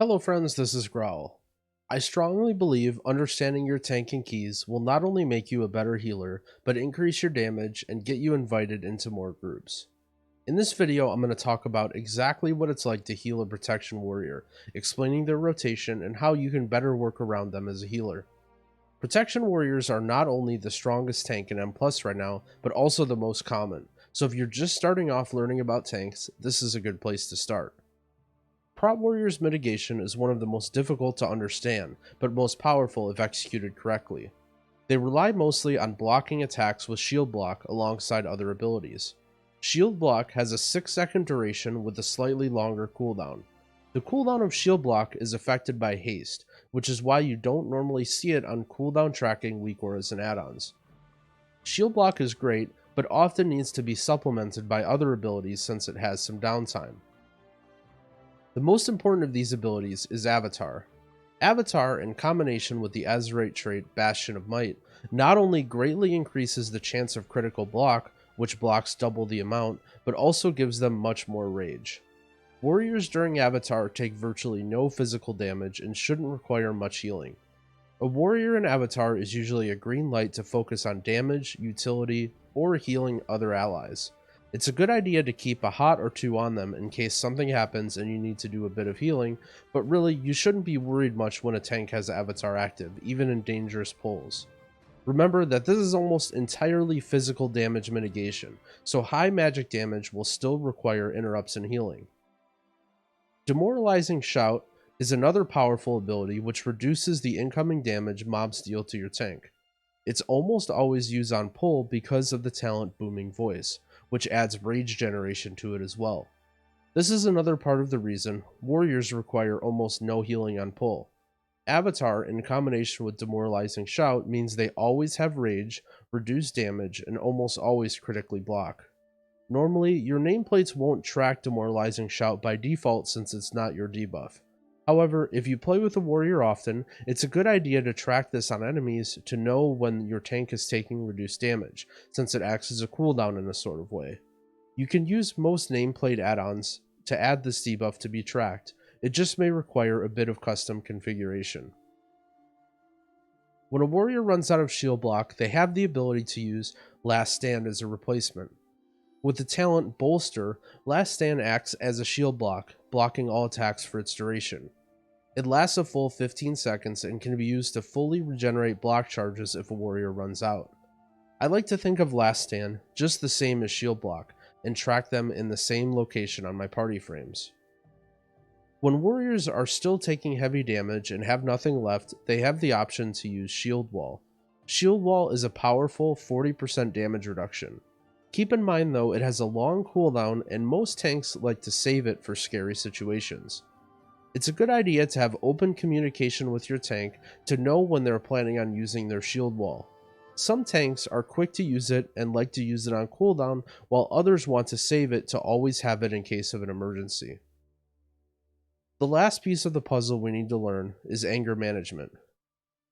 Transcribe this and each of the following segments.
Hello friends, this is Growl. I strongly believe understanding your tank and keys will not only make you a better healer, but increase your damage and get you invited into more groups. In this video, I'm going to talk about exactly what it's like to heal a protection warrior, explaining their rotation and how you can better work around them as a healer. Protection warriors are not only the strongest tank in M+ right now, but also the most common, so if you're just starting off learning about tanks, this is a good place to start. Prot Warrior's mitigation is one of the most difficult to understand, but most powerful if executed correctly. They rely mostly on blocking attacks with Shield Block alongside other abilities. Shield Block has a 6-second duration with a slightly longer cooldown. The cooldown of Shield Block is affected by haste, which is why you don't normally see it on cooldown tracking weak auras and add-ons. Shield Block is great, but often needs to be supplemented by other abilities since it has some downtime. The most important of these abilities is Avatar. Avatar, in combination with the Azerite trait Bastion of Might, not only greatly increases the chance of critical block, which blocks double the amount, but also gives them much more rage. Warriors during Avatar take virtually no physical damage and shouldn't require much healing. A warrior in Avatar is usually a green light to focus on damage, utility, or healing other allies. It's a good idea to keep a hot or two on them in case something happens and you need to do a bit of healing, but really you shouldn't be worried much when a tank has Avatar active, even in dangerous pulls. Remember that this is almost entirely physical damage mitigation, so high magic damage will still require interrupts in healing. Demoralizing Shout is another powerful ability which reduces the incoming damage mobs deal to your tank. It's almost always used on pull because of the talent Booming Voice, which adds rage generation to it as well. This is another part of the reason warriors require almost no healing on pull. Avatar, in combination with Demoralizing Shout, means they always have rage, reduce damage, and almost always critically block. Normally, your nameplates won't track Demoralizing Shout by default since it's not your debuff. However, if you play with a warrior often, it's a good idea to track this on enemies to know when your tank is taking reduced damage, since it acts as a cooldown in a sort of way. You can use most nameplate add-ons to add this debuff to be tracked, it just may require a bit of custom configuration. When a warrior runs out of shield block, they have the ability to use Last Stand as a replacement. With the talent Bolster, Last Stand acts as a shield block, blocking all attacks for its duration. It lasts a full 15 seconds and can be used to fully regenerate block charges if a warrior runs out. I like to think of Last Stand just the same as shield block, and track them in the same location on my party frames. When warriors are still taking heavy damage and have nothing left, they have the option to use Shield Wall. Shield Wall is a powerful 40% damage reduction. Keep in mind though, it has a long cooldown and most tanks like to save it for scary situations. It's a good idea to have open communication with your tank to know when they're planning on using their shield wall. Some tanks are quick to use it and like to use it on cooldown, while others want to save it to always have it in case of an emergency. The last piece of the puzzle we need to learn is anger management.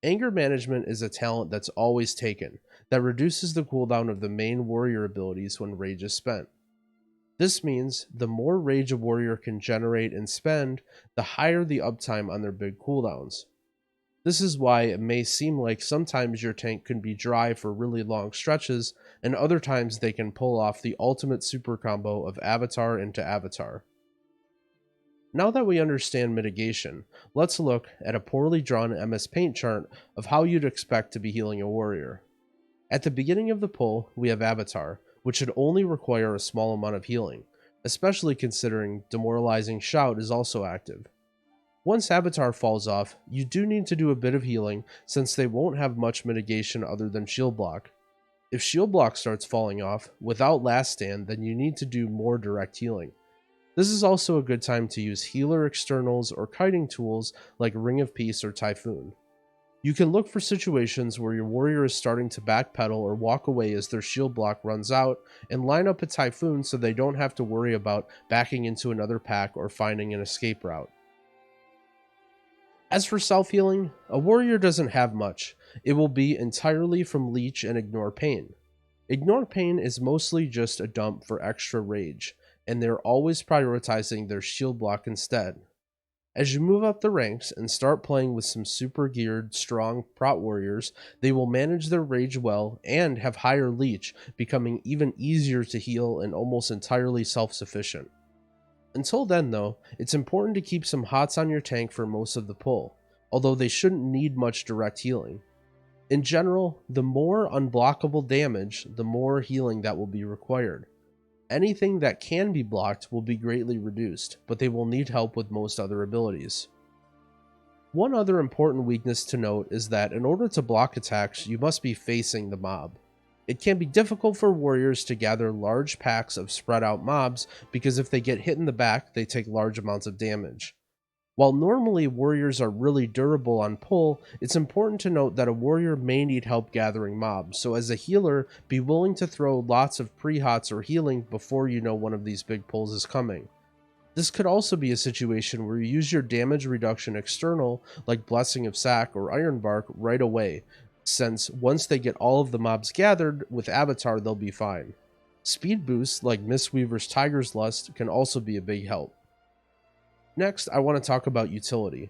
Anger management is a talent that's always taken, that reduces the cooldown of the main warrior abilities when rage is spent. This means the more rage a warrior can generate and spend, the higher the uptime on their big cooldowns. This is why it may seem like sometimes your tank can be dry for really long stretches, and other times they can pull off the ultimate super combo of Avatar into Avatar. Now that we understand mitigation, let's look at a poorly drawn MS Paint chart of how you'd expect to be healing a warrior. At the beginning of the pull, we have Avatar, which should only require a small amount of healing, especially considering Demoralizing Shout is also active. Once Avatar falls off, you do need to do a bit of healing since they won't have much mitigation other than Shield Block. If Shield Block starts falling off, without Last Stand, then you need to do more direct healing. This is also a good time to use healer externals or kiting tools like Ring of Peace or Typhoon. You can look for situations where your warrior is starting to backpedal or walk away as their shield block runs out, and line up a Typhoon so they don't have to worry about backing into another pack or finding an escape route. As for self-healing, a warrior doesn't have much. It will be entirely from Leech and Ignore Pain. Ignore Pain is mostly just a dump for extra rage, and they're always prioritizing their shield block instead. As you move up the ranks and start playing with some super geared, strong prot warriors, they will manage their rage well and have higher leech, becoming even easier to heal and almost entirely self-sufficient. Until then though, it's important to keep some hots on your tank for most of the pull, although they shouldn't need much direct healing. In general, the more unblockable damage, the more healing that will be required. Anything that can be blocked will be greatly reduced, but they will need help with most other abilities. One other important weakness to note is that in order to block attacks, you must be facing the mob. It can be difficult for warriors to gather large packs of spread out mobs because if they get hit in the back, they take large amounts of damage. While normally warriors are really durable on pull, it's important to note that a warrior may need help gathering mobs, so as a healer, be willing to throw lots of pre-hots or healing before you know one of these big pulls is coming. This could also be a situation where you use your damage reduction external, like Blessing of Sac or Ironbark, right away, since once they get all of the mobs gathered, with Avatar they'll be fine. Speed boosts like Mistweaver's Tiger's Lust can also be a big help. Next, I want to talk about utility.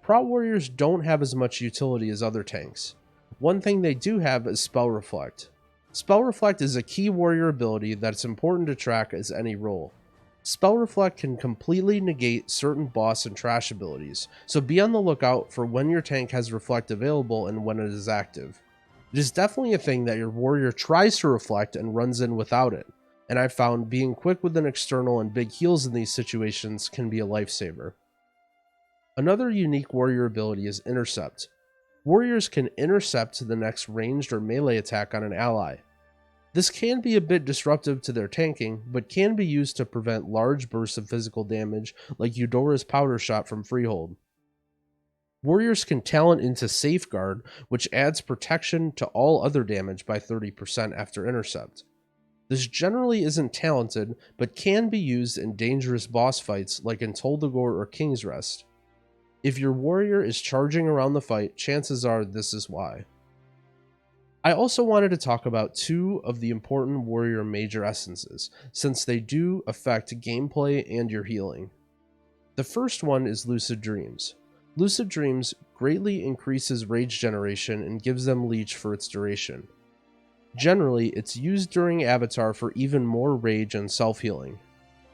Prot warriors don't have as much utility as other tanks. One thing they do have is Spell Reflect. Spell Reflect is a key warrior ability that's important to track as any role. Spell Reflect can completely negate certain boss and trash abilities, so be on the lookout for when your tank has Reflect available and when it is active. It is definitely a thing that your warrior tries to reflect and runs in without it, and I've found being quick with an external and big heals in these situations can be a lifesaver. Another unique warrior ability is Intercept. Warriors can intercept the next ranged or melee attack on an ally. This can be a bit disruptive to their tanking, but can be used to prevent large bursts of physical damage like Eudora's Powder Shot from Freehold. Warriors can talent into Safeguard, which adds protection to all other damage by 30% after Intercept. This generally isn't talented, but can be used in dangerous boss fights like in Toldagor or King's Rest. If your warrior is charging around the fight, chances are this is why. I also wanted to talk about two of the important warrior major essences, since they do affect gameplay and your healing. The first one is Lucid Dreams. Lucid Dreams greatly increases rage generation and gives them leech for its duration. Generally, it's used during Avatar for even more rage and self-healing.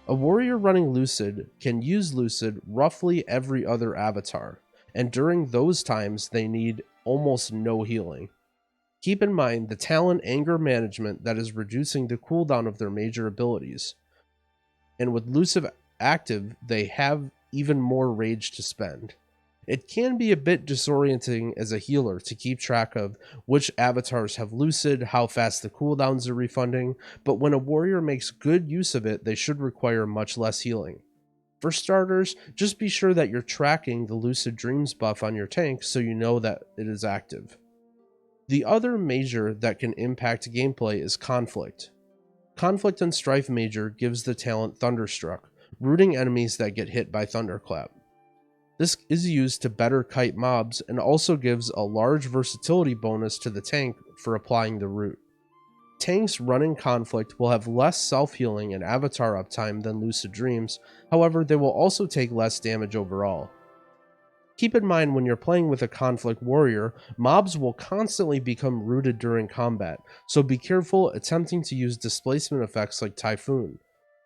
A warrior running Lucid can use Lucid roughly every other Avatar, and during those times they need almost no healing. Keep in mind the talent Anger Management that is reducing the cooldown of their major abilities. And with Lucid active, they have even more rage to spend. It can be a bit disorienting as a healer to keep track of which avatars have Lucid, how fast the cooldowns are refunding, but when a warrior makes good use of it, they should require much less healing. For starters, just be sure that you're tracking the Lucid Dreams buff on your tank so you know that it is active. The other major that can impact gameplay is Conflict. Conflict and Strife Major gives the talent Thunderstruck, rooting enemies that get hit by Thunderclap. This is used to better kite mobs and also gives a large versatility bonus to the tank for applying the root. Tanks running Conflict will have less self-healing and avatar uptime than Lucid Dreams, however they will also take less damage overall. Keep in mind when you're playing with a Conflict warrior, mobs will constantly become rooted during combat, so be careful attempting to use displacement effects like Typhoon.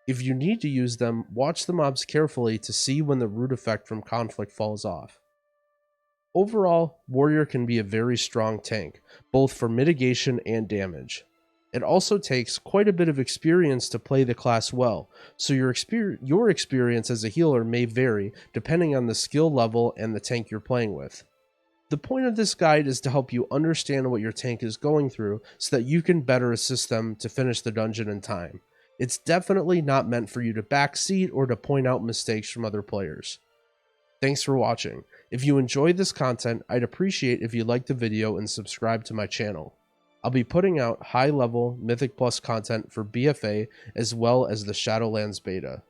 If you need to use them, watch the mobs carefully to see when the root effect from Conflict falls off. Overall, Warrior can be a very strong tank, both for mitigation and damage. It also takes quite a bit of experience to play the class well, so your experience as a healer may vary depending on the skill level and the tank you're playing with. The point of this guide is to help you understand what your tank is going through so that you can better assist them to finish the dungeon in time. It's definitely not meant for you to backseat or to point out mistakes from other players. Thanks for watching. If you enjoyed this content, I'd appreciate if you liked the video and subscribe to my channel. I'll be putting out high-level Mythic Plus content for BFA as well as the Shadowlands beta.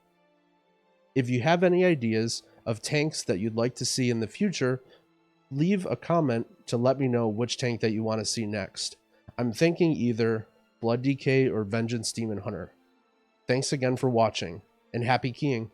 If you have any ideas of tanks that you'd like to see in the future, leave a comment to let me know which tank that you want to see next. I'm thinking either Blood DK or Vengeance Demon Hunter. Thanks again for watching, and happy keying!